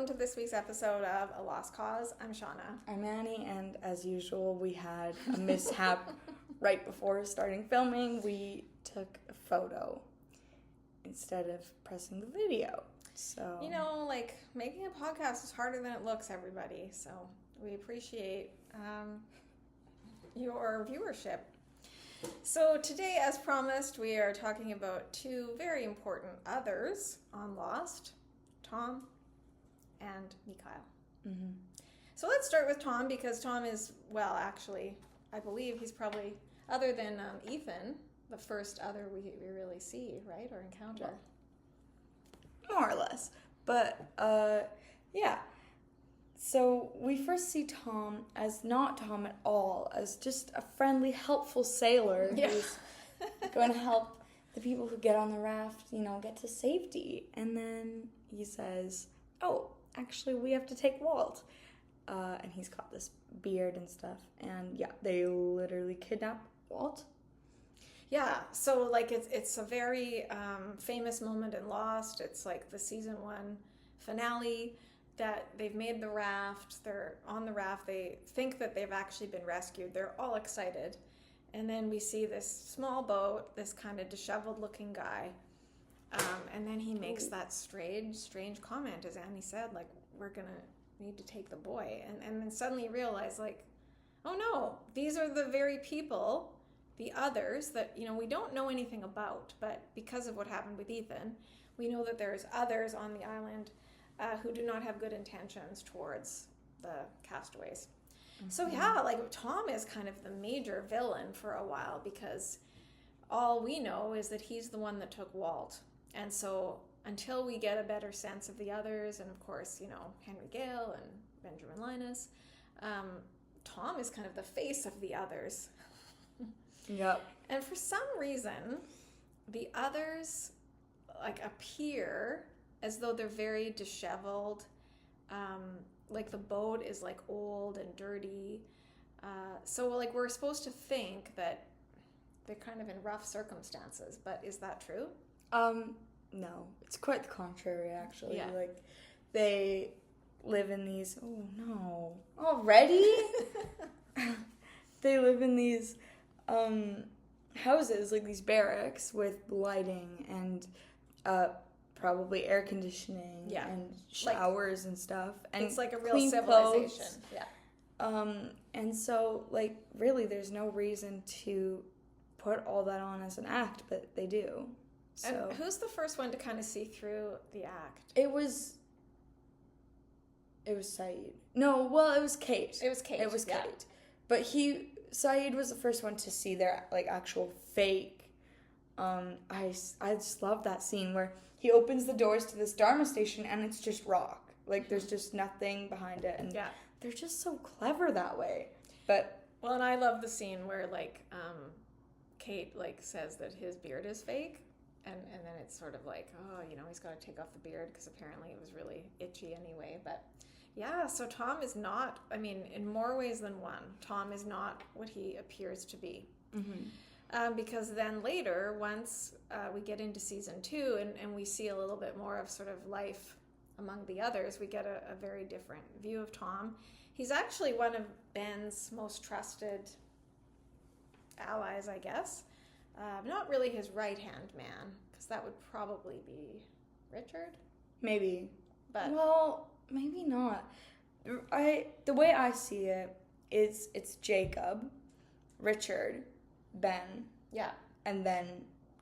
welcome to this week's episode of A Lost Cause. I'm Shawna. I'm Annie, and as usual, we had a mishap right before starting filming. We took a photo instead of pressing the video. So, You know, like, making a podcast is harder than it looks, everybody. So we appreciate your viewership. So today, as promised, we are talking about two very important others on Lost, Tom and Mikhail. Mm-hmm. So let's start with Tom, because Tom is, well, actually, I believe he's probably, other than Ethan, the first other we really see, right, or encounter. More or less. But, yeah. So we first see Tom as not Tom at all, as just a friendly, helpful sailor who's going to help the people who get on the raft, get to safety. And then he says, oh, actually, we have to take Walt. And he's got this beard and stuff. And yeah, they literally kidnap Walt. Yeah, so like it's a very famous moment in Lost. It's like the season 1 finale that they've made the raft. They're on the raft. They think that they've actually been rescued. They're all excited. And then we see this small boat, this kind of disheveled looking guy. And then he makes that strange comment, as Annie said, like, we're going to need to take the boy. And then suddenly you realize, like, oh no, these are the very people, the others that, we don't know anything about. But because of what happened with Ethan, we know that there's others on the island who do not have good intentions towards the castaways. Mm-hmm. So yeah, like Tom is kind of the major villain for a while, because all we know is that he's the one that took Walt. And so until we get a better sense of the others, and of course, Henry Gale and Benjamin Linus, Tom is kind of the face of the others. Yep. And for some reason, the others like appear as though they're very disheveled. Like the boat is like old and dirty. So like we're supposed to think that they're kind of in rough circumstances, but is that true? No, it's quite the contrary, actually. Yeah. Like, they live in these, oh no, already? They live in these, houses, like these barracks with lighting and, probably air conditioning and showers and stuff. And it's like a real clean civilization. Clothes. Yeah. And so, like, really, there's no reason to put all that on as an act, but they do. So. And who's the first one to kind of see through the act? It was Saeed. No, well, it was Kate. It was Kate. But Saeed was the first one to see their, like, actual fake. I just love that scene where he opens the doors to this Dharma station and it's just rock. Like, there's just nothing behind it. And they're just so clever that way. But well, and I love the scene where, like, Kate, like, says that his beard is fake. And then it's sort of like, oh, he's got to take off the beard because apparently it was really itchy anyway. But yeah, so Tom is not, I mean, in more ways than one, Tom is not what he appears to be. Mm-hmm. Because then later, once we get into season 2 and we see a little bit more of sort of life among the others, we get a very different view of Tom. He's actually one of Ben's most trusted allies, I guess. Not really his right-hand man, because that would probably be Richard. Maybe. But well, maybe not. The way I see it is it's Jacob, Richard, Ben, and then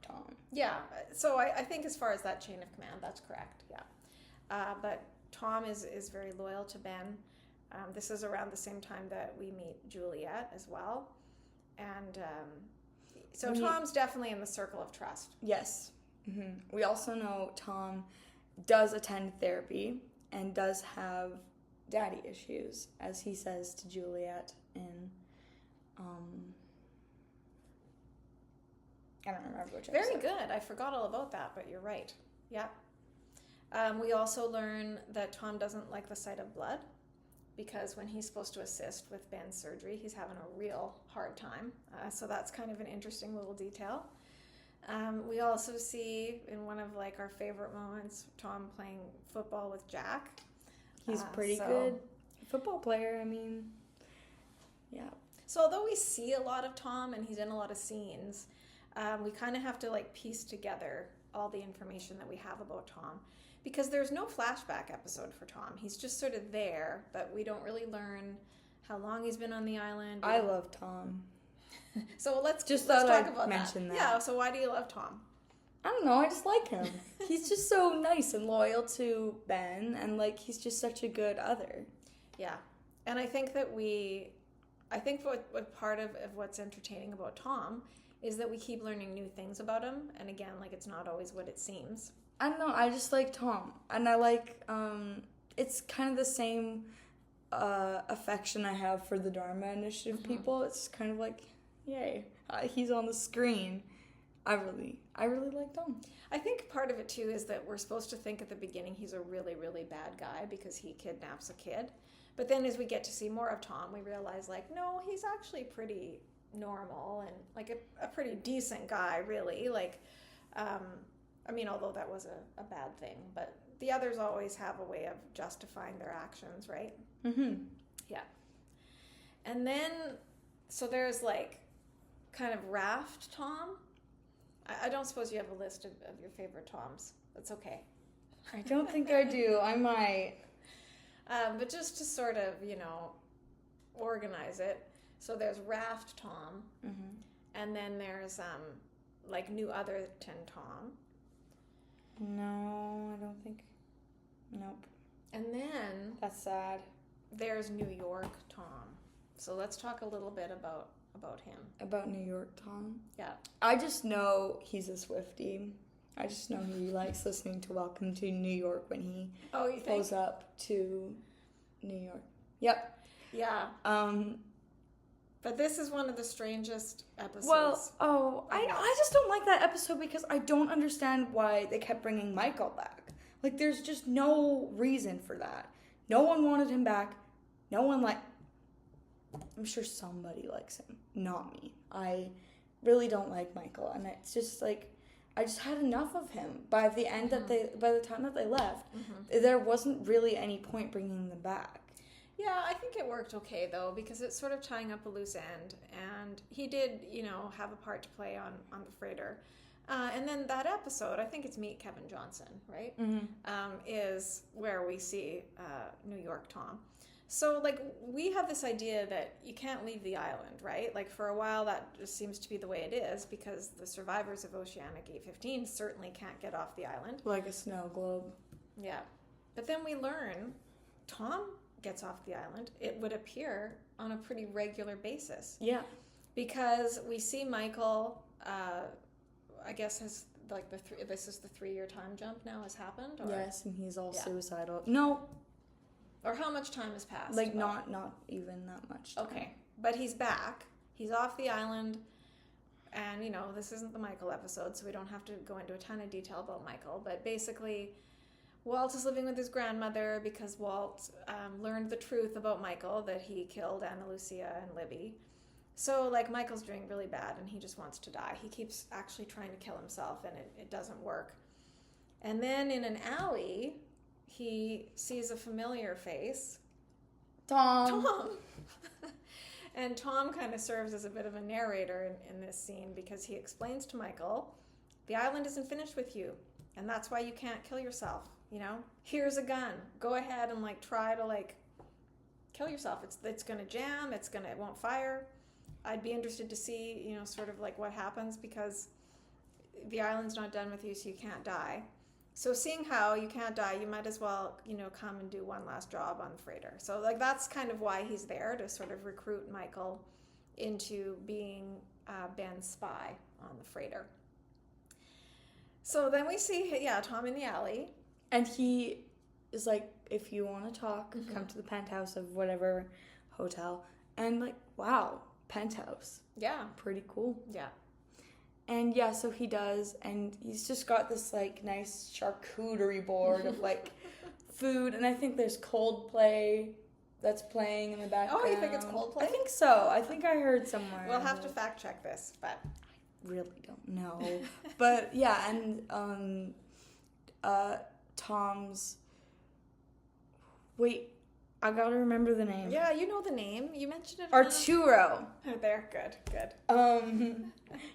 Tom. Yeah, so I think as far as that chain of command, that's correct, yeah. But Tom is very loyal to Ben. This is around the same time that we meet Juliet as well. And so Tom's definitely in the circle of trust. Yes. Mm-hmm. We also know Tom does attend therapy and does have daddy issues, as he says to Juliet in, I don't remember which episode. Very good. I forgot all about that, but you're right. Yeah. We also learn that Tom doesn't like the sight of blood, because when he's supposed to assist with Ben's surgery, he's having a real hard time. So that's kind of an interesting little detail. We also see in one of like our favorite moments, Tom playing football with Jack. He's pretty good football player. I mean, yeah. So although we see a lot of Tom and he's in a lot of scenes, we kind of have to like piece together all the information that we have about Tom, because there's no flashback episode for Tom. He's just sort of there, but we don't really learn how long he's been on the island. I love Tom. So let's talk about that. Yeah, so why do you love Tom? I don't know, I just like him. He's just so nice and loyal to Ben, and like he's just such a good other. Yeah. And I think that what part of what's entertaining about Tom is that we keep learning new things about him, and again, like it's not always what it seems. I don't know, I just like Tom, and I like it's kind of the same affection I have for the Dharma Initiative people. It's kind of like, yay, he's on the screen. I really like Tom. I think part of it too is that we're supposed to think at the beginning he's a really, really bad guy because he kidnaps a kid. But then as we get to see more of Tom, we realize like, no, he's actually pretty normal and like a pretty decent guy, really. Like, I mean, although that was a bad thing, but the others always have a way of justifying their actions, right? Mm-hmm. Yeah. And then, so there's like kind of Raft Tom. I don't suppose you have a list of your favorite Toms. That's okay. I don't think I do. I might. But just to sort of, organize it. So there's Raft Tom. Mm-hmm. And then there's like New Otherton Tom. No, I don't think. Nope. And then that's sad. There's New York Tom. So let's talk a little bit about him. About New York Tom? Yeah. I just know he's a Swiftie. I just know he likes listening to Welcome to New York when he pulls up to New York. Yep. Yeah. But this is one of the strangest episodes. Well, I just don't like that episode because I don't understand why they kept bringing Michael back. Like, there's just no reason for that. No one wanted him back. No one I'm sure somebody likes him, not me. I really don't like Michael, and it's just like I just had enough of him. By the end by the time that they left, there wasn't really any point bringing them back. Yeah, I think it worked okay though because it's sort of tying up a loose end, and he did, have a part to play on the freighter. And then that episode, I think it's Meet Kevin Johnson, right? Mm-hmm. Is where we see New York Tom. So, like, we have this idea that you can't leave the island, right? Like, for a while, that just seems to be the way it is because the survivors of Oceanic 815 certainly can't get off the island. Like a snow globe. Yeah. But then we learn Tom gets off the island. It would appear on a pretty regular basis. Yeah. Because we see Michael, I guess, has, like, this is the 3-year time jump now has happened? Or? Yes, and he's all suicidal. No. Or how much time has passed? Like, not even that much time. Okay. But he's back. He's off the island. And, this isn't the Michael episode, so we don't have to go into a ton of detail about Michael. But basically, Walt is living with his grandmother because Walt learned the truth about Michael, that he killed Anna Lucia and Libby. So, like, Michael's doing really bad, and he just wants to die. He keeps actually trying to kill himself, and it doesn't work. And then in an alley, he sees a familiar face. Tom. And Tom kind of serves as a bit of a narrator in this scene because he explains to Michael, the island isn't finished with you, and that's why you can't kill yourself, Here's a gun. Go ahead and, like, try to, like, kill yourself. It's going to jam. It won't fire. I'd be interested to see, sort of like what happens because the island's not done with you, so you can't die. So seeing how you can't die, you might as well, come and do one last job on the freighter. So, like, that's kind of why he's there, to sort of recruit Michael into being Ben's spy on the freighter. So then we see, Tom in the alley. And he is like, if you want to talk, come to the penthouse of whatever hotel. And, like, wow, penthouse. Yeah. Pretty cool. Yeah. And so he does, and he's just got this, like, nice charcuterie board of, like, food, and I think there's Coldplay that's playing in the background. Oh, you think it's Coldplay? I think so. I think I heard somewhere. We'll have to fact check this, but I really don't know. But, yeah, and Tom's Wait, I gotta remember the name. Yeah, you know the name. You mentioned it. Arturo. Oh, there, good.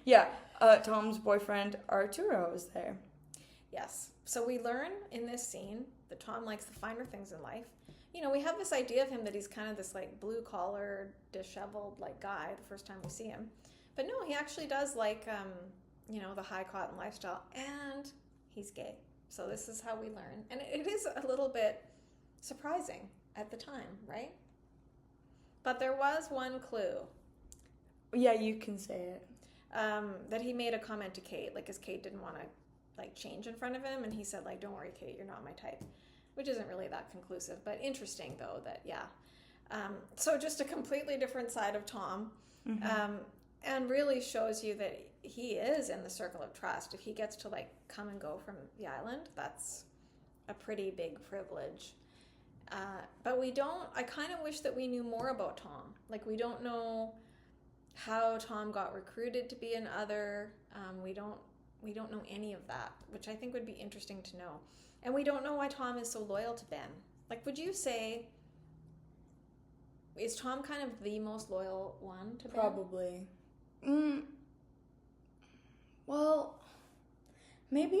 Yeah, Tom's boyfriend Arturo is there. Yes. So we learn in this scene that Tom likes the finer things in life. You know, we have this idea of him that he's kind of this like blue collar, disheveled like guy the first time we see him. But no, he actually does like, you know, the high cotton lifestyle, and he's gay. So this is how we learn. And it is a little bit surprising at the time, right? But there was one clue. Yeah, you can say it. That he made a comment to Kate, like, because Kate didn't want to like change in front of him, and he said like, "Don't worry, Kate, you're not my type," which isn't really that conclusive, but interesting though that so just a completely different side of Tom, and really shows you that he is in the circle of trust. If he gets to like come and go from the island, that's a pretty big privilege. But I kind of wish that we knew more about Tom. Like, we don't know how Tom got recruited to be an other. We don't know any of that, which I think would be interesting to know. And we don't know why Tom is so loyal to Ben. Like, would you say, is Tom kind of the most loyal one to Ben? Probably. Well, maybe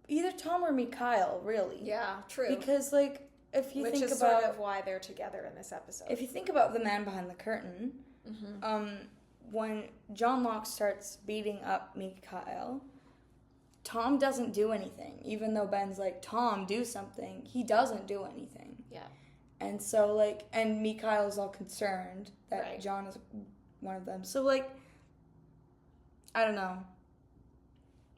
either Tom or Mikhail, really. Yeah, true. Because, like, if you Which think is about... sort of why they're together in this episode. If you think about the man behind the curtain, when John Locke starts beating up Mikhail, Tom doesn't do anything. Even though Ben's like, Tom, do something, he doesn't do anything. Yeah. And so, like, and Mikhail is all concerned that Right. John is one of them. So, like, I don't know.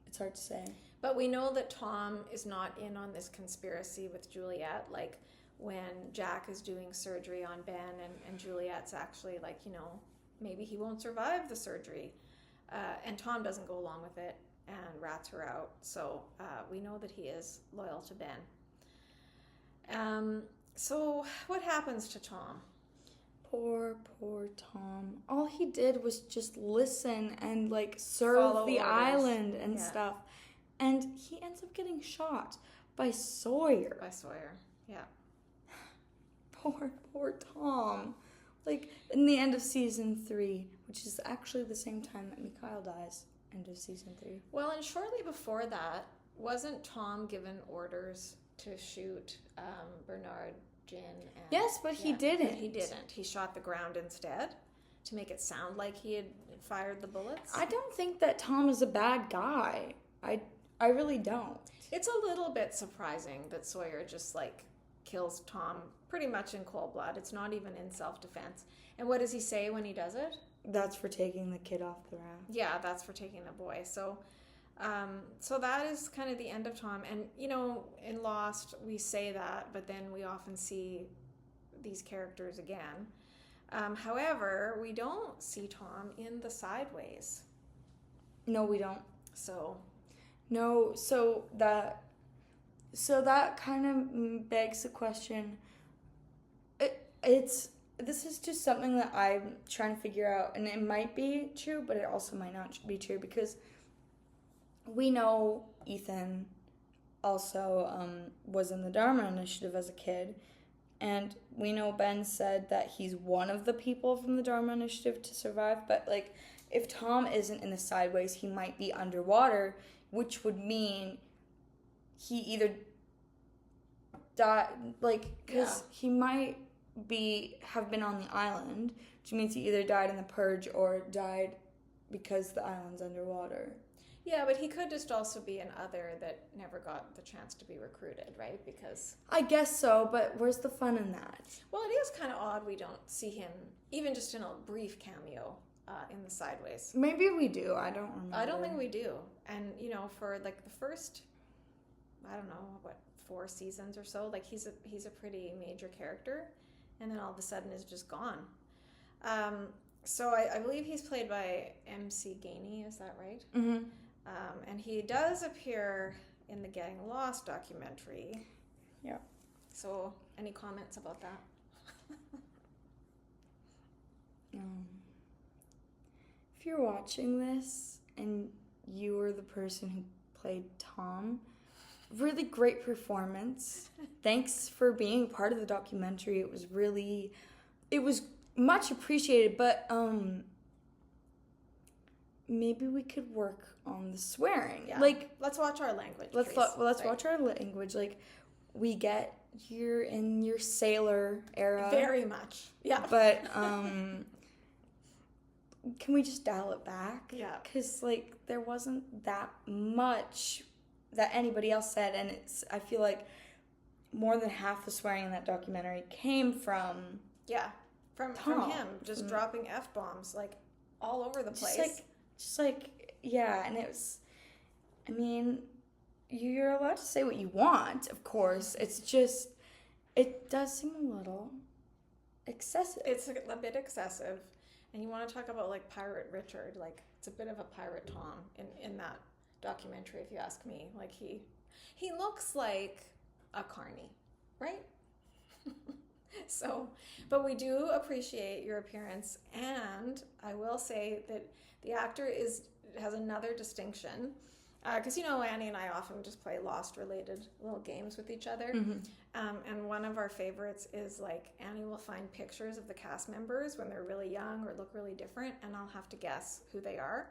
It's hard to say. But we know that Tom is not in on this conspiracy with Juliet. Like, when Jack is doing surgery on Ben, and Juliet's actually like, you know, maybe he won't survive the surgery. And Tom doesn't go along with it and rats her out. So we know that he is loyal to Ben. So what happens to Tom? Poor Tom. All he did was just listen and, like, serve Follow the orders. island and stuff. And he ends up getting shot by Sawyer. By Sawyer, yeah. Poor Tom. Like, in the end of season 3, which is actually the same time that Mikhail dies, end of season 3. Well, and shortly before that, wasn't Tom given orders to shoot Bernard, Jin, and... Yes, but he didn't. But he didn't. He shot the ground instead to make it sound like he had fired the bullets. I don't think that Tom is a bad guy. I really don't. It's a little bit surprising that Sawyer just, like, kills Tom pretty much in cold blood. It's not even in self-defense. And what does he say when he does it? That's for taking the kid off the raft. Yeah, that's for taking the boy. So that is kind of the end of Tom. And, you know, in Lost, we say that, but then we often see these characters again. However, we don't see Tom in the Sideways. No, we don't. So that kind of begs the question. This is just something that I'm trying to figure out, and it might be true, but it also might not be true, because we know Ethan also was in the Dharma Initiative as a kid, and we know Ben said that he's one of the people from the Dharma Initiative to survive, but, like, if Tom isn't in the Sideways, he might be underwater, which would mean he either died, like, because he might have been on the island, which means he either died in the purge or died because the island's underwater. Yeah, but he could just also be an other that never got the chance to be recruited, right? Because I guess so, but where's the fun in that? Well, it is kind of odd we don't see him, even just in a brief cameo, in the Sideways. Maybe we do. I don't remember. I don't think we do. And, you know, for, like, the first, I don't know, 4 seasons or so, like, he's a pretty major character, and then all of a sudden is just gone. So I believe he's played by MC Gainey, is that right? Mm-hmm. And he does appear in the Getting Lost documentary. Yeah. So, any comments about that? If you're watching this and you were the person who played Tom, really great performance. Thanks for being part of the documentary. It was much appreciated, but maybe we could work on the swearing. Yeah. Like, let's watch our language. let's watch our language. Like, we get you're in your sailor era. Very much. Yeah. But can we just dial it back? Yeah. Because, like, there wasn't that much that anybody else said, and I feel like more than half the swearing in that documentary came from from Tom. him just dropping F-bombs like all over the place. And it was, I mean, you're allowed to say what you want, of course. It's just, it does seem a little excessive. It's a bit excessive. And you want to talk about, like, Pirate Richard. Like, it's a bit of a Pirate Tom in that documentary, if you ask me. Like, he looks like a carny, right? So, but we do appreciate your appearance. And I will say that the actor has another distinction. Because, Annie and I often just play Lost-related little games with each other. Mm-hmm. And one of our favorites is, like, Annie will find pictures of the cast members when they're really young or look really different, and I'll have to guess who they are.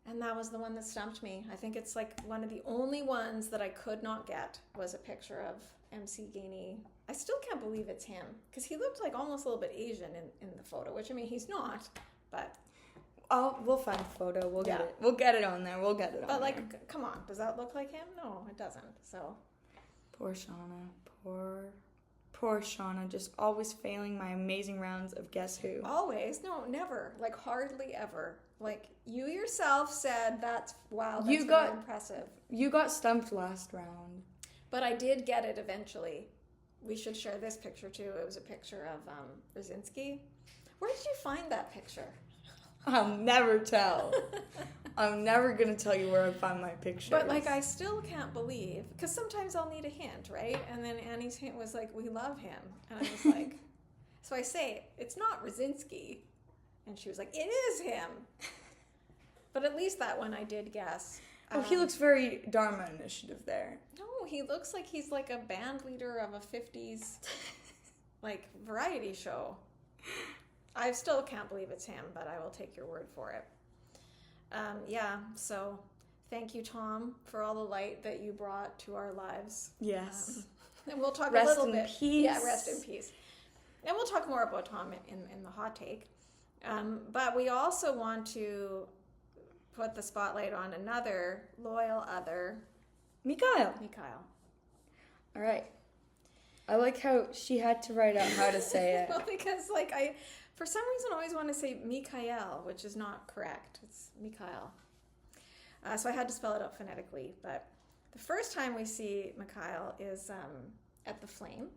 And that was the one that stumped me. I think it's, like, one of the only ones that I could not get was a picture of MC Gainey. I still can't believe it's him, because he looked like almost a little bit Asian in the photo, which, I mean, he's not, but... We'll find a photo. We'll get it. We'll get it on there. But, like, come on. Does that look like him? No, it doesn't. So... Poor Shawna. Poor Shawna. Just always failing my amazing rounds of Guess Who. Always? No, never. Like, hardly ever. Like, you yourself said that's really impressive. You got stumped last round. But I did get it eventually. We should share this picture, too. It was a picture of Brzezinski. Where did you find that picture? I'll never tell. I'm never going to tell you where I find my pictures. But, like, I still can't believe, because sometimes I'll need a hint, right? And then Annie's hint was like, we love him. And I was like, so I say, it's not Brzezinski. And she was like, it is him. But at least that one I did guess. Oh, he looks very Dharma Initiative there. No, he looks like he's like a band leader of a 50s, like, variety show. I still can't believe it's him, but I will take your word for it. So thank you, Tom, for all the light that you brought to our lives. Yes. And we'll talk rest a little bit. Rest in peace. Yeah, rest in peace. And we'll talk more about Tom in the hot take. But we also want to put the spotlight on another loyal other. Mikhail. Mikhail. All right. I like how she had to write out how to say it. Well, because, like, I, for some reason, always want to say Mikhail, which is not correct. It's Mikhail. So I had to spell it out phonetically. But the first time we see Mikhail is at the Flame.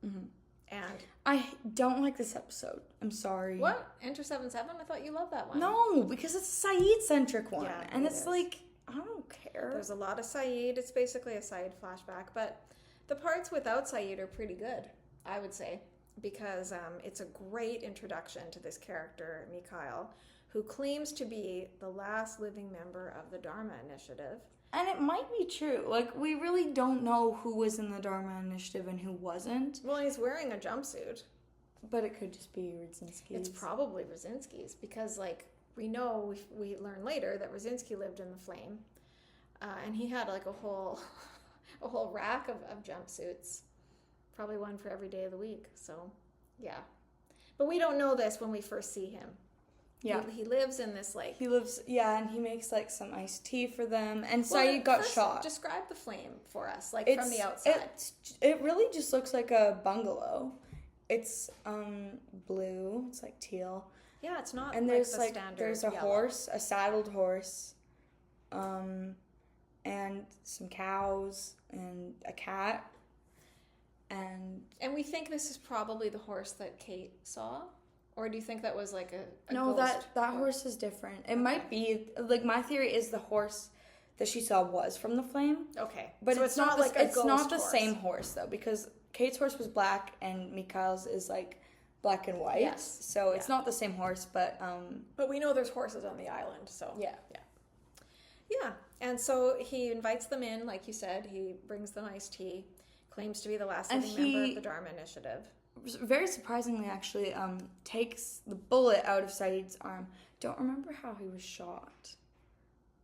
Mm-hmm. And I don't like this episode. I'm sorry. What? Enter 7-7? I thought you loved that one. No, because it's a Saeed-centric one. Yeah, and it it's is. like, I don't care. There's a lot of Saeed. It's basically a Saeed flashback. But the parts without Saeed are pretty good, I would say. Because it's a great introduction to this character, Mikhail, who claims to be the last living member of the Dharma Initiative. And it might be true. Like, we really don't know who was in the Dharma Initiative and who wasn't. Well, he's wearing a jumpsuit. But it could just be Rudzinski's. It's probably Brzezinski's because, like, we know, we learn later that Brzezinski lived in the Flame. And he had, like, a whole rack of jumpsuits. Probably one for every day of the week. So, yeah. But we don't know this when we first see him. Yeah. He lives in this, like... and he makes, like, some iced tea for them. And Saeed got shot. Describe the Flame for us, like, from the outside. It really just looks like a bungalow. It's blue. It's, like, teal. Yeah, it's not and like there's, the like, standard there's a yellow. horse, a saddled horse, and some cows, and a cat. And we think this is probably the horse that Kate saw? Or do you think that was like a No, ghost that horse is different. It might be, like, my theory is the horse that she saw was from the Flame. Okay. But so it's not like a ghost not the horse. same horse, though, because Kate's horse was black and Mikhail's is, like, black and white. Yes. So it's not the same horse, but... But we know there's horses on the island, so... Yeah. Yeah. And so he invites them in, like you said. He brings them iced tea, claims to be the last living member of the Dharma Initiative. Very surprisingly, actually, takes the bullet out of Saeed's arm. Don't remember how he was shot.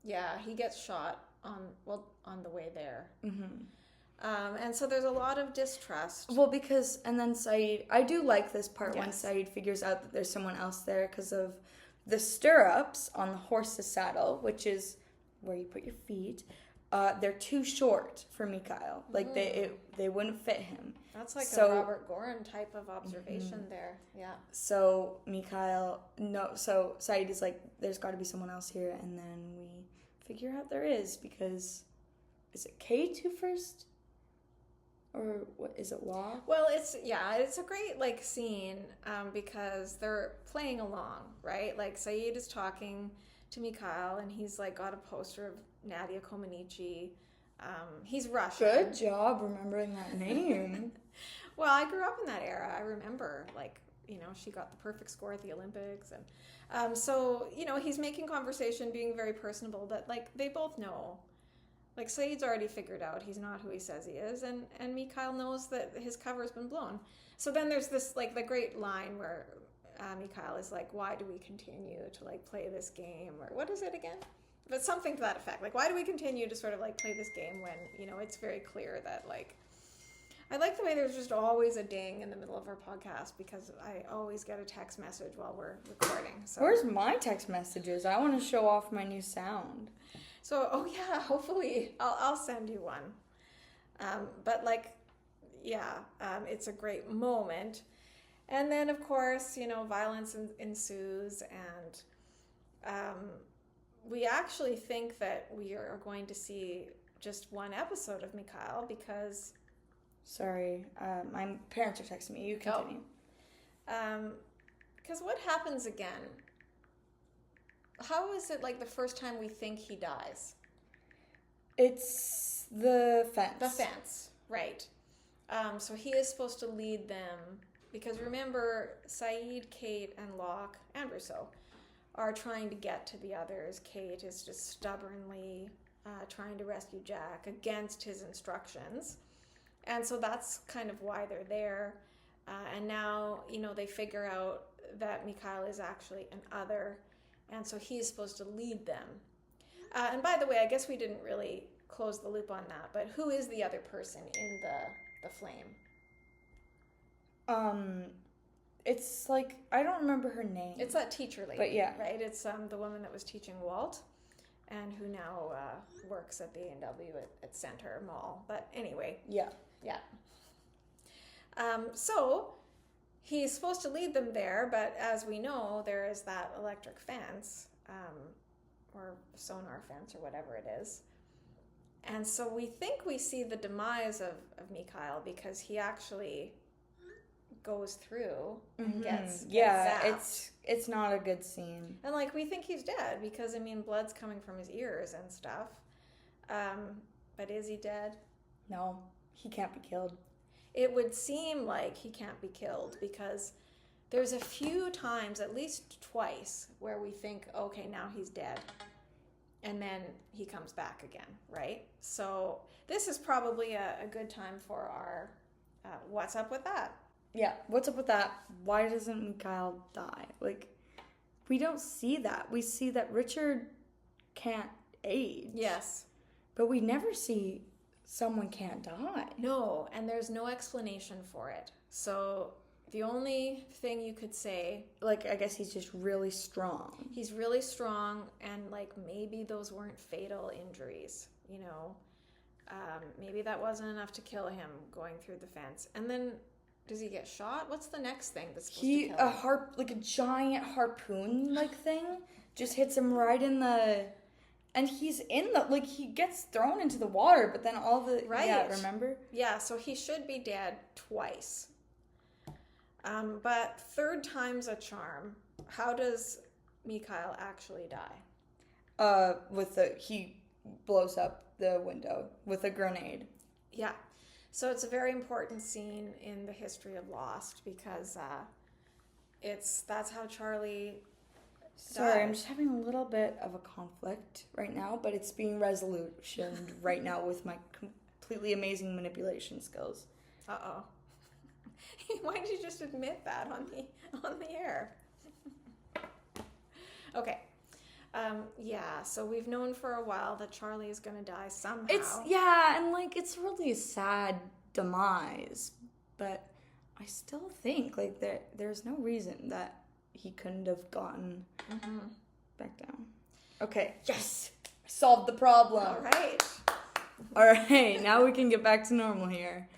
Yeah, he gets shot on the way there. Mm-hmm. And so there's a lot of distrust. Well, because, and then Saeed, I do like this part when Yes. Saeed figures out that there's someone else there because of the stirrups on the horse's saddle, which is where you put your feet. They're too short for Mikhail. Like, they wouldn't fit him. That's like a Robert Gorin type of observation there. Yeah. So so Saeed is like, there's got to be someone else here, and then we figure out there is, because is it Kate who first, or what is it, Law? Well, it's a great like scene because they're playing along, right? Like Saeed is talking to Mikhail, and he's like got a poster of Nadia Comaneci. He's Russian. Good job remembering that name. Well, I grew up in that era. I remember, like, she got the perfect score at the Olympics. And so, he's making conversation, being very personable, but, like, they both know. Like, Saeed's already figured out he's not who he says he is, and Mikhail knows that his cover's been blown. So then there's this, like, the great line where Mikhail is like, why do we continue to, like, play this game? Or what is it again? But something to that effect. Like, why do we continue to sort of, like, play this game when, it's very clear that, like, I like the way there's just always a ding in the middle of our podcast because I always get a text message while we're recording. So. Where's my text messages? I want to show off my new sound. So, hopefully I'll send you one. But like, it's a great moment. And then, of course, violence ensues, and we actually think that we are going to see just one episode of Mikhail because... Sorry, my parents are texting me. You continue. Because what happens again? How is it like the first time we think he dies? It's the fence. The fence, right. So he is supposed to lead them, because remember, Saeed, Kate, and Locke, and Rousseau, are trying to get to the others. Kate is just stubbornly trying to rescue Jack against his instructions. And so that's kind of why they're there. And now, they figure out that Mikhail is actually an other, and so he's supposed to lead them. And by the way, I guess we didn't really close the loop on that, but who is the other person in the flame? It's like, I don't remember her name. It's that teacher lady, but yeah. Right? It's the woman that was teaching Walt, and who now works at the A&W at Center Mall. But anyway. Yeah. Yeah. So he's supposed to lead them there, but as we know, there is that electric fence, or sonar fence, or whatever it is. And so we think we see the demise of Mikhail, because he actually goes through and gets zapped. It's not a good scene. And like, we think he's dead because, blood's coming from his ears and stuff. But is he dead? No. He can't be killed. It would seem like he can't be killed because there's a few times, at least twice, where we think, okay, now he's dead. And then he comes back again, right? So this is probably a good time for our what's up with that? Yeah, what's up with that? Why doesn't Mikhail die? Like, we don't see that. We see that Richard can't age. Yes. But we never see... someone can't die. No, and there's no explanation for it. So the only thing you could say... Like, I guess he's just really strong. He's really strong, and, like, maybe those weren't fatal injuries, maybe that wasn't enough to kill him going through the fence. And then, does he get shot? What's the next thing that's supposed to kill him? Like a giant harpoon-like thing just hits him right in the... And he's in he gets thrown into the water, but then all the... Right. Yeah, remember? Yeah, so he should be dead twice. But third time's a charm. How does Mikhail actually die? He blows up the window with a grenade. Yeah. So it's a very important scene in the history of Lost because that's how Charlie Sorry, I'm just having a little bit of a conflict right now, but it's being resolutioned right now with my completely amazing manipulation skills. Uh-oh. Why did you just admit that on the air? Okay. Yeah, so we've known for a while that Charlie is going to die somehow. It's really a sad demise, but I still think, like, there's no reason that he couldn't have gotten back down. Okay, yes! I solved the problem! All right, now we can get back to normal here.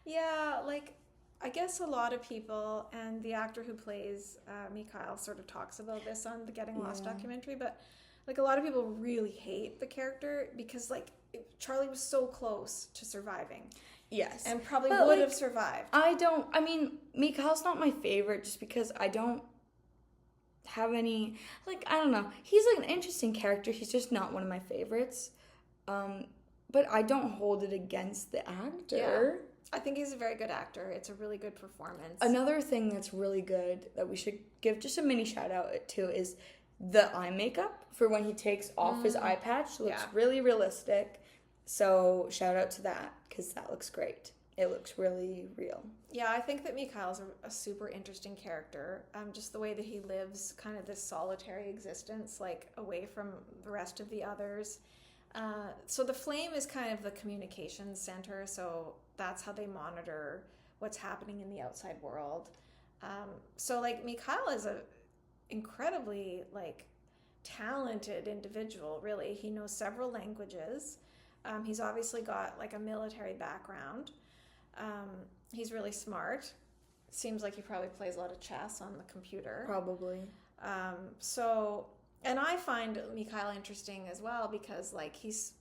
Yeah, like, I guess a lot of people, and the actor who plays Mikhail sort of talks about this on the Getting Lost documentary, but, like, a lot of people really hate the character because, like, Charlie was so close to surviving. Yes. And probably would have survived. Mikhail's not my favorite just because I don't have any, like, I don't know. He's, like, an interesting character. He's just not one of my favorites. But I don't hold it against the actor. Yeah. I think he's a very good actor. It's a really good performance. Another thing that's really good that we should give just a mini shout out to is the eye makeup for when he takes off his eye patch. It looks really realistic. So shout out to that because that looks great. It looks really real. Yeah, I think that Mikhail's a super interesting character. Just the way that he lives kind of this solitary existence, like away from the rest of the others. So the flame is kind of the communications center, so that's how they monitor what's happening in the outside world. So like Mikhail is a incredibly like talented individual, really. He knows several languages. He's obviously got like a military background. He's really smart. Seems like he probably plays a lot of chess on the computer. Probably. And I find Mikhail interesting as well because, like, he's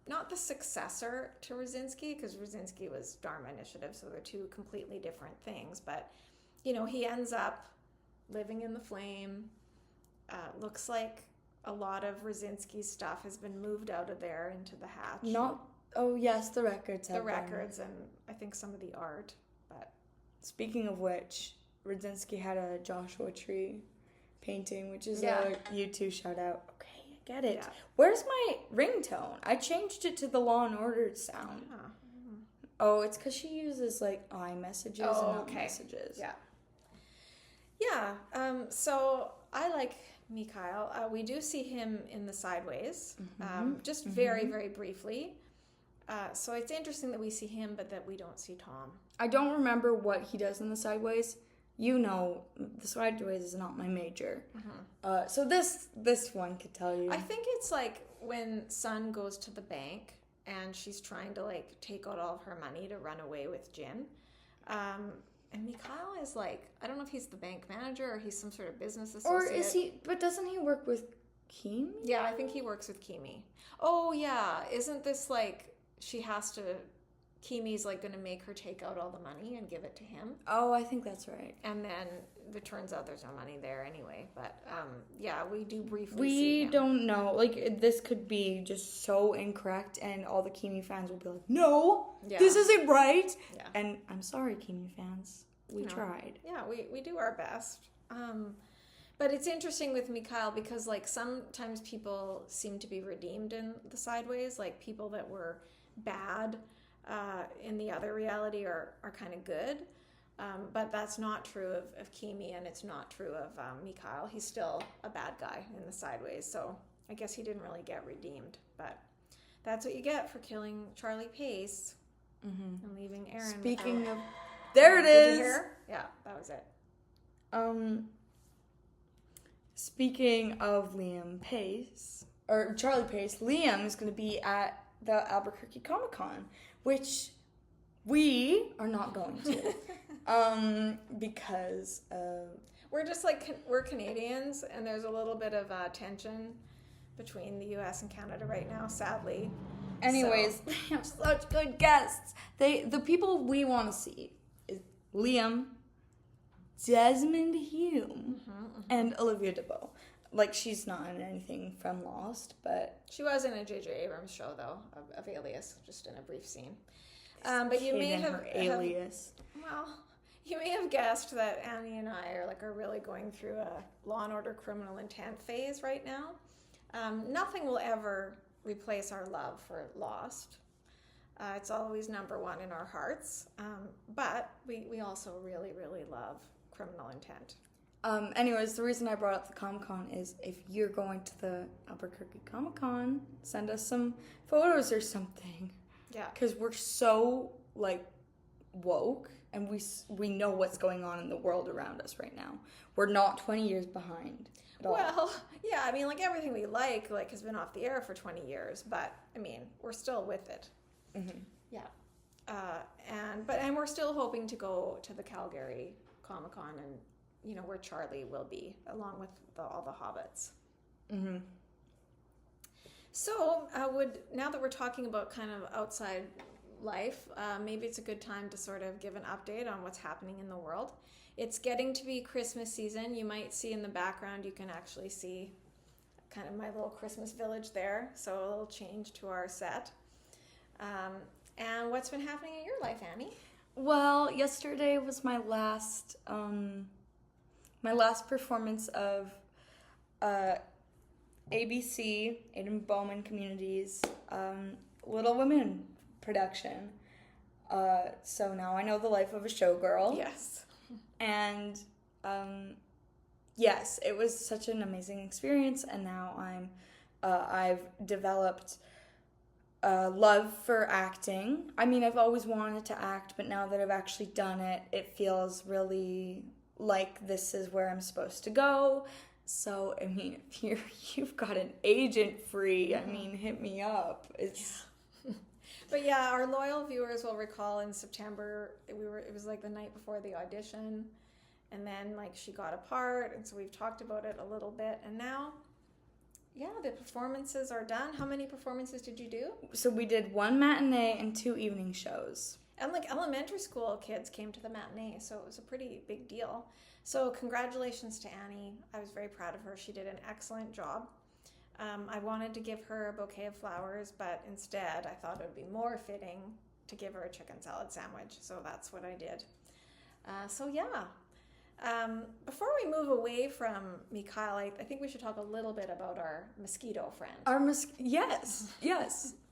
not the successor to Brzezinski because Brzezinski was Dharma Initiative, so they're two completely different things. But, you know, he ends up living in the flame. Looks like a lot of Brzezinski's stuff has been moved out of there into the hatch. The records have the records and I think some of the art. But speaking of which, Brzezinski had a Joshua Tree painting, which is a U2 shout out. Okay, I get it. Yeah. Where's my ringtone? I changed it to the Law and Order sound. Yeah. Mm-hmm. Oh, it's because she uses like iMessages and not messages. Yeah. Yeah. So I like Mikhail. We do see him in the Sideways, just very, very briefly. So it's interesting that we see him, but that we don't see Tom. I don't remember what he does in the Sideways. You know, the Sideways is not my major. So this one could tell you. I think it's like when Sun goes to the bank and she's trying to like take out all of her money to run away with Jin. And Mikhail is like, I don't know if he's the bank manager or he's some sort of business associate. Or is he, but doesn't he work with Kimi? Yeah, I think he works with Kimi. Oh yeah, isn't this like, Kimi's like going to make her take out all the money and give it to him. Oh, I think that's right. And then it turns out there's no money there anyway. But we do briefly we see him. Don't know. Like, this could be just so incorrect and all the Kimi fans will be like, no, this isn't right. Yeah. And I'm sorry, Kimi fans. We tried. Yeah, we do our best. But it's interesting with Mikhail because like sometimes people seem to be redeemed in the Sideways. Like people that were bad in the other reality are kind of good, but that's not true of Kimi, and it's not true of Mikhail. He's still a bad guy in the Sideways, so I guess he didn't really get redeemed, but that's what you get for killing Charlie Pace and leaving Aaron. Speaking of, there it is. Did you hear? Yeah, that was it. Speaking of Liam Pace, or Charlie Pace, Liam is going to be at the Albuquerque Comic-Con, which we are not going to, because we're just like, we're Canadians, and there's a little bit of tension between the U.S. and Canada right now, sadly. Anyways, they have such good guests. The people we want to see is Liam, Desmond Hume, and Olivia Deveau. Like, she's not in anything from Lost, but... She was in a J.J. Abrams show, though, of Alias, just in a brief scene. But you may have... Alias. Well, You may have guessed that Annie and I are really going through a Law and Order Criminal Intent phase right now. Nothing will ever replace our love for Lost. It's always number one in our hearts. But we also really, really love Criminal Intent. Anyways, the reason I brought up the Comic-Con is if you're going to the Albuquerque Comic-Con, send us some photos or something. Yeah. Because we're so, like, woke, and we know what's going on in the world around us right now. We're not 20 years behind at all. Well, yeah, I mean, like, everything we like has been off the air for 20 years, but, I mean, we're still with it. Mm-hmm. Yeah. And we're still hoping to go to the Calgary Comic-Con and, where Charlie will be, along with all the hobbits. Mm-hmm. So, now that we're talking about kind of outside life, maybe it's a good time to sort of give an update on what's happening in the world. It's getting to be Christmas season. You might see in the background, you can actually see kind of my little Christmas village there. So a little change to our set. And what's been happening in your life, Annie? Well, yesterday was my last performance of ABC, Aiden Bowman Community's Little Women production. So now I know the life of a showgirl. Yes. And yes, it was such an amazing experience, and now I've developed love for acting. I mean, I've always wanted to act, but now that I've actually done it, it feels really like this is where I'm supposed to go. So, I mean, if you've got an agent free, I mean, hit me up. It's... Yeah. But yeah, our loyal viewers will recall in September, it was like the night before the audition, and then like she got a part, and so we've talked about it a little bit, and now, yeah, the performances are done. How many performances did you do? So we did one matinee and 2 evening shows. And like elementary school kids came to the matinee, so it was a pretty big deal. So congratulations to Annie. I was very proud of her. She did an excellent job. I wanted to give her a bouquet of flowers, but instead I thought it would be more fitting to give her a chicken salad sandwich. So that's what I did. So yeah. Before we move away from Mikhail, I think we should talk a little bit about our mosquito friend. Yes.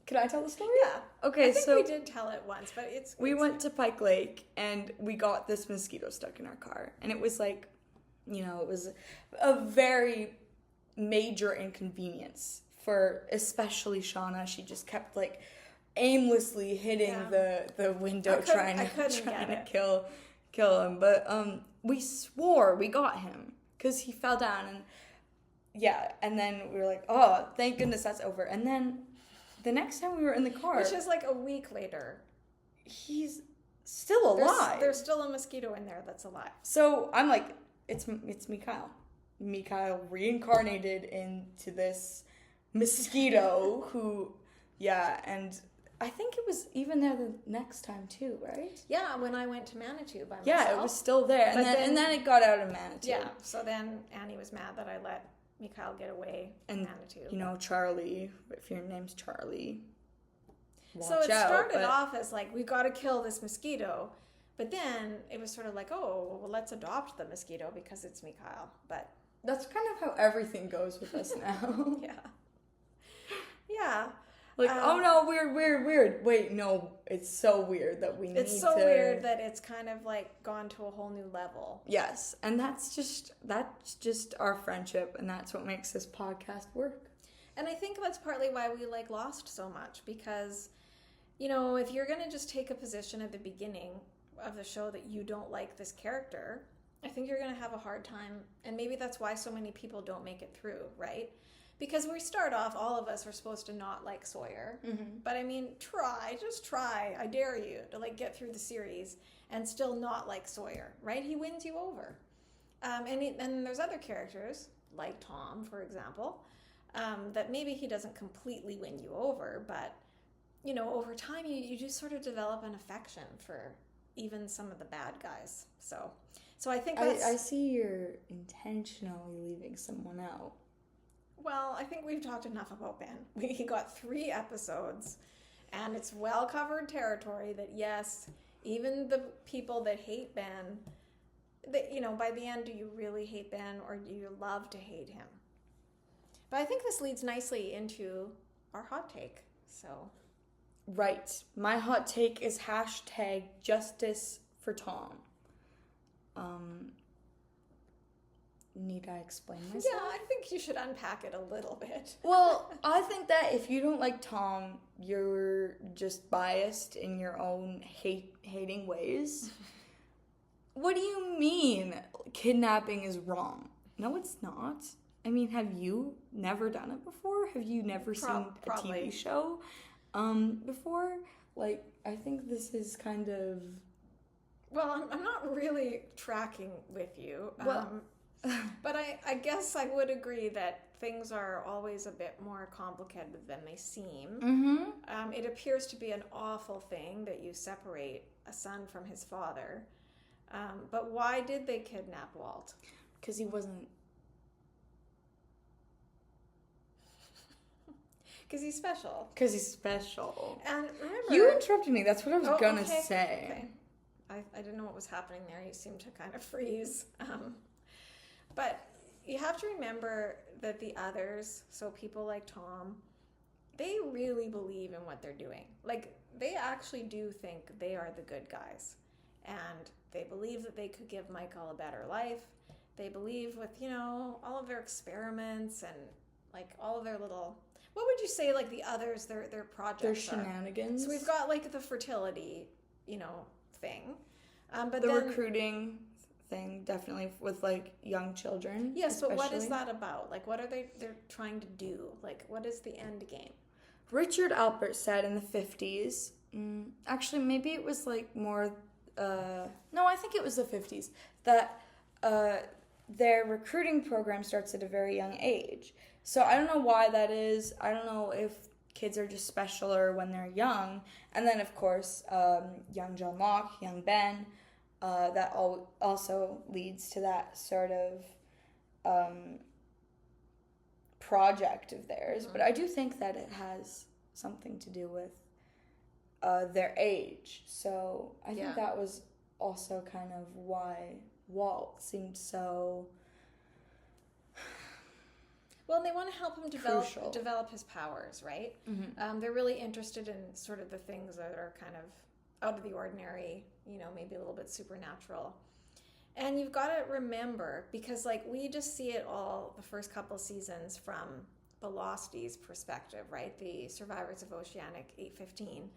Can I tell the story? Yeah. Okay, I think so we did tell it once, but we went to Pike Lake and we got this mosquito stuck in our car. And it was like, it was a very major inconvenience for especially Shawna. She just kept like aimlessly hitting the window trying to kill him. But we swore we got him because he fell down and then we were like, oh, thank goodness that's over. And then the next time we were in the car, which is like a week later, he's still alive. There's still a mosquito in there that's alive. So I'm like, it's Mikhail. Mikhail reincarnated into this mosquito who, and I think it was even there the next time too, right? Yeah, when I went to Manitou by myself. Yeah, it was still there, and then it got out of Manitou. Yeah, so then Annie was mad that I let Mikhail get away in Manitou. Charlie, if your name's Charlie, so it started off as like, we got to kill this mosquito, but then it was sort of like, oh, well, let's adopt the mosquito because it's Mikhail. But that's kind of how everything goes with us now. Yeah. Like, oh no, weird. Wait, no, it's so weird that we need to... It's so weird that it's kind of like gone to a whole new level. Yes, and that's just our friendship, and that's what makes this podcast work. And I think that's partly why we like Lost so much, because, if you're going to just take a position at the beginning of the show that you don't like this character, I think you're going to have a hard time, and maybe that's why so many people don't make it through, right? Because we start off, all of us are supposed to not like Sawyer. Mm-hmm. But I mean, just try. I dare you to like get through the series and still not like Sawyer, right? He wins you over. And there's other characters, like Tom, for example, that maybe he doesn't completely win you over, but, over time you just sort of develop an affection for even some of the bad guys. So I think that's... I see you're intentionally leaving someone out. Well, I think we've talked enough about Ben. We got 3 episodes, and it's well-covered territory that, yes, even the people that hate Ben, by the end, do you really hate Ben or do you love to hate him? But I think this leads nicely into our hot take. So, right. My hot take is #justice for Tom. Need I explain myself? Yeah, I think you should unpack it a little bit. Well, I think that if you don't like Tom, you're just biased in your own hating ways. What do you mean kidnapping is wrong? No, it's not. I mean, have you never done it before? Have you never seen a TV show before? Like, I think this is kind of... Well, I'm not really tracking with you. Well... But I guess I would agree that things are always a bit more complicated than they seem. Mm-hmm. It appears to be an awful thing that you separate a son from his father. But why did they kidnap Walt? Because he wasn't... Because he's special. Because he's special. And remember... You interrupted me. That's what I was going to okay. say. Okay. I didn't know what was happening there. You seemed to kind of freeze. But you have to remember that the others, so people like Tom, they really believe in what they're doing. Like, they actually do think they are the good guys. And they believe that they could give Michael a better life. They believe with, all of their experiments and, like, all of their little... What would you say, like, the others, their projects Their shenanigans? So we've got, like, the fertility, thing. But the then, recruiting thing, definitely, with, like, young children. Yes, especially. but what is that about? Like, what are they're trying to do? Like, what is the end game? Richard Alpert said in the 50s, actually, maybe it was, like, more, no, I think it was the 50s, that their recruiting program starts at a very young age. So I don't know why that is. I don't know if kids are just specialer when they're young. And then, of course, young John Locke, young Ben, that also leads to that sort of project of theirs. Mm-hmm. But I do think that it has something to do with their age. So I think that was also kind of why Walt seemed so... Well, they want to help him develop his powers, right? Mm-hmm. They're really interested in sort of the things that are kind of out of the ordinary, maybe a little bit supernatural. And you've got to remember, because, like, we just see it all the first couple seasons from the Losties' perspective, right? The survivors of Oceanic 815.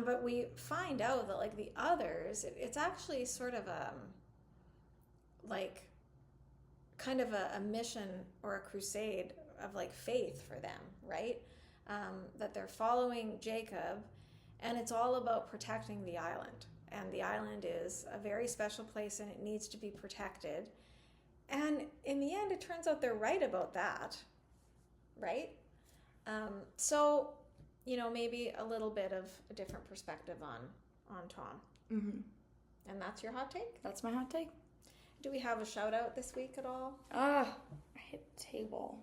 But we find out that, like, the others, it's actually sort of kind of a mission or a crusade of, like, faith for them, right? That they're following Jacob, and it's all about protecting the island. And the island is a very special place, and it needs to be protected. And in the end, it turns out they're right about that, right? So, maybe a little bit of a different perspective on Tom. Mm-hmm. And that's your hot take? That's my hot take. Do we have a shout out this week at all? I hit the table.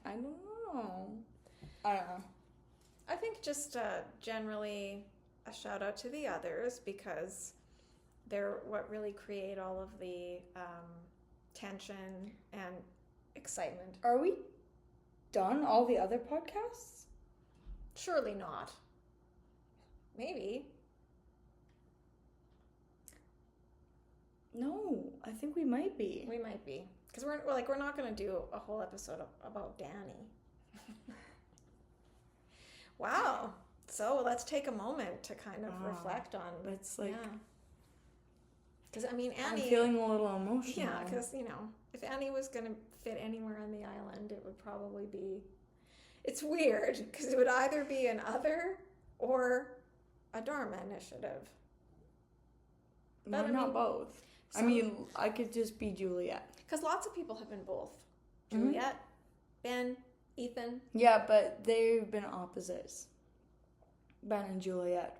I don't know. I think just generally a shout out to the others, because they're what really create all of the tension and excitement. Are we done all the other podcasts? Surely not. Maybe. No, I think we might be. We might be. Because we're not going to do a whole episode about Danny. Wow. So let's take a moment to kind of reflect on... That's like... Because, Annie... I'm feeling a little emotional. Yeah, because, if Annie was going to fit anywhere on the island, it would probably be... It's weird, because it would either be an other or... a Dharma initiative. But not both. I could just be Juliet. Because lots of people have been both. Juliet, Ben, Ethan. Yeah, but they've been opposites. Ben and Juliet.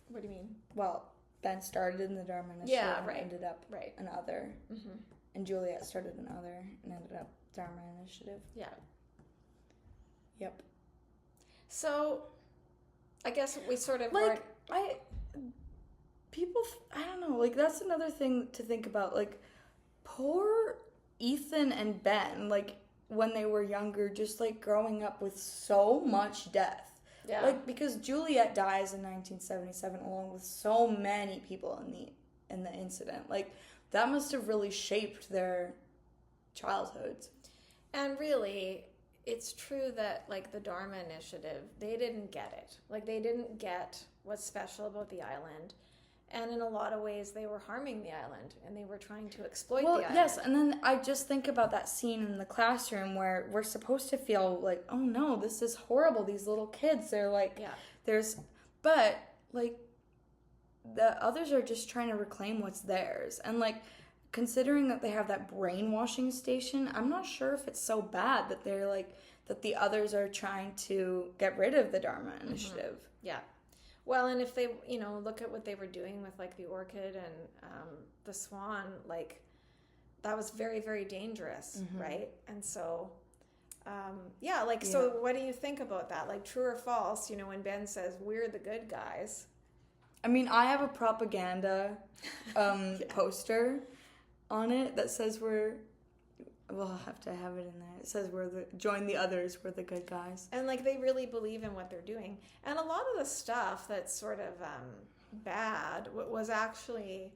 What do you mean? Well, Ben started in the Dharma initiative and ended up an other. Mm-hmm. And Juliet started an other and ended up Dharma initiative. Yeah. Yep. So, I guess we sort of Like, I don't know, like, that's another thing to think about. Like, poor Ethan and Ben, like, when they were younger, just, like, growing up with so much death. Yeah. Like, because Juliet dies in 1977 along with so many people in the incident. Like, that must have really shaped their childhoods. And really, it's true that, like, the Dharma Initiative, they didn't get it. Like, they didn't get what's special about the island. And in a lot of ways, they were harming the island, and they were trying to exploit the island. Yes, and then I just think about that scene in the classroom where we're supposed to feel like, oh no, this is horrible. These little kids, they're like, but, like, the others are just trying to reclaim what's theirs. And, like, considering that they have that brainwashing station, I'm not sure if it's so bad that they're, like, that the others are trying to get rid of the Dharma Initiative. Yeah. Well, and if they, look at what they were doing with, like, the orchid and the swan, like, that was very, very dangerous, right? And so, so what do you think about that? Like, true or false, when Ben says, we're the good guys. I mean, I have a propaganda poster on it that says we'll have to have it in there. It says join the others, we're the good guys. And, like, they really believe in what they're doing. And a lot of the stuff that's sort of bad was actually,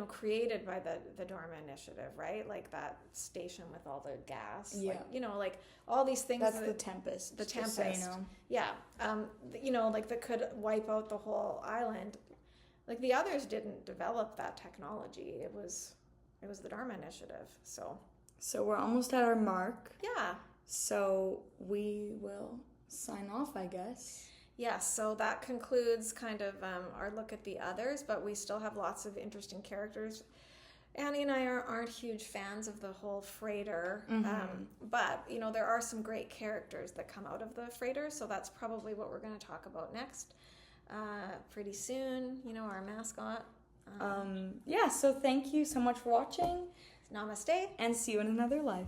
created by the Dharma Initiative, right? Like that station with all the gas. Yeah. Like, like all these things. That's the Tempest. The Tempest. So you know. Yeah. Like that could wipe out the whole island. Like the others didn't develop that technology. It was the Dharma Initiative. So we're almost at our mark. Yeah. So we will sign off, I guess. Yes, so that concludes kind of our look at the others, but we still have lots of interesting characters. Annie and I aren't huge fans of the whole freighter, but, there are some great characters that come out of the freighter, so that's probably what we're going to talk about next. Pretty soon, our mascot. So thank you so much for watching. Namaste. And see you in another life.